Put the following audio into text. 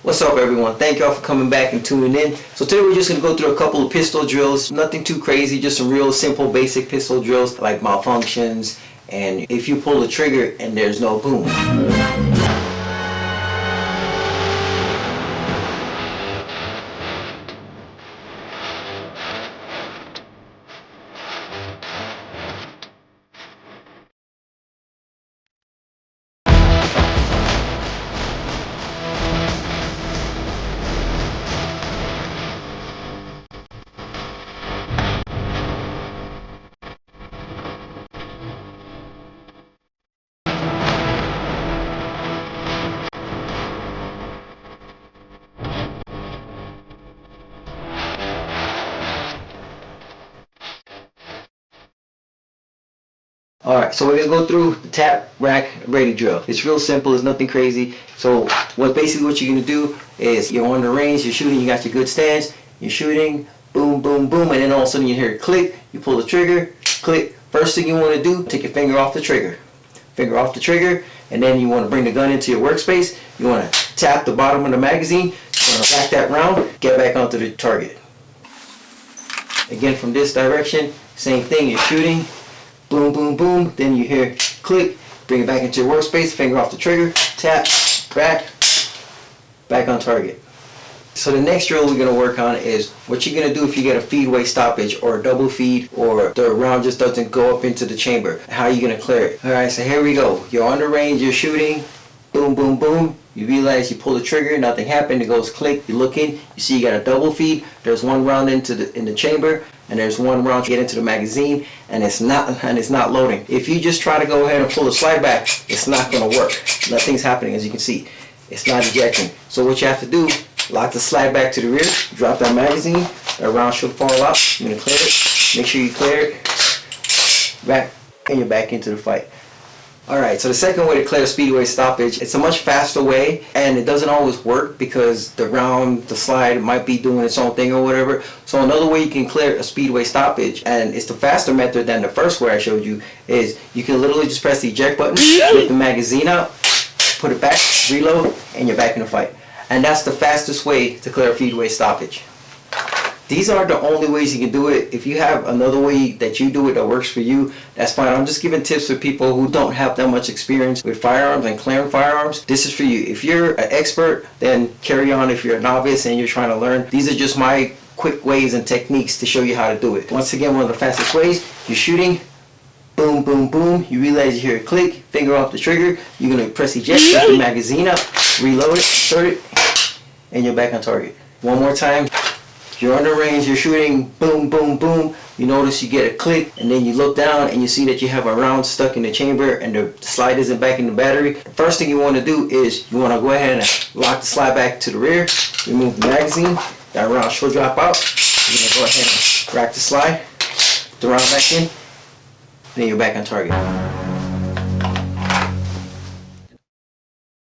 What's up everyone? Thank y'all for coming back and tuning in. So today we're just going to go through a couple of pistol drills. Nothing too crazy, just some real simple basic pistol drills like malfunctions and if you pull the trigger and there's no boom. Alright, so we're going to go through the tap, rack, ready drill. It's real simple, it's nothing crazy. So what you're going to do is you're on the range, you're shooting, you got your good stance, you're shooting, boom, boom, boom, and then all of a sudden you hear a click, you pull the trigger, click. First thing you want to do, take your finger off the trigger. Finger off the trigger, and then you want to bring the gun into your workspace. You want to tap the bottom of the magazine, you want to back that round, get back onto the target. Again from this direction, same thing, you're shooting, boom, boom, boom, then you hear click, bring it back into your workspace, finger off the trigger, tap, back on target. So the next drill we're going to work on is what you're going to do if you get a feedway stoppage or a double feed or the round just doesn't go up into the chamber. How are you going to clear it? Alright, so here we go. You're on the range, you're shooting, boom, boom, boom. You realize you pull the trigger, nothing happened, it goes click, you look in, you see you got a double feed, there's one round in the chamber, and there's one round to get into the magazine, and it's not loading. If you just try to go ahead and pull the slide back, it's not going to work. Nothing's happening, as you can see. It's not ejecting. So what you have to do, lock the slide back to the rear, drop that magazine, that round should fall out. You're going to clear it, make sure you clear it, back, and you're back into the fight. Alright, so the second way to clear a speedway stoppage, it's a much faster way, and it doesn't always work because the round, the slide might be doing its own thing or whatever. So another way you can clear a speedway stoppage, and it's the faster method than the first way I showed you, is you can literally just press the eject button, get the magazine out, put it back, reload, and you're back in the fight. And that's the fastest way to clear a speedway stoppage. These aren't the only ways you can do it. If you have another way that you do it that works for you, that's fine. I'm just giving tips for people who don't have that much experience with firearms and clearing firearms. This is for you. If you're an expert, then carry on. If you're a novice and you're trying to learn, these are just my quick ways and techniques to show you how to do it. Once again, one of the fastest ways, you're shooting, boom, boom, boom. You realize you hear a click, finger off the trigger. You're going to press eject, get the magazine up, reload it, insert it, and you're back on target. One more time. You're on the range, you're shooting, boom, boom, boom. You notice you get a click, and then you look down and you see that you have a round stuck in the chamber and the slide isn't back in the battery. The first thing you want to do is you want to go ahead and lock the slide back to the rear, remove the magazine, that round should drop out. You're going to go ahead and rack the slide, put the round back in, and then you're back on target.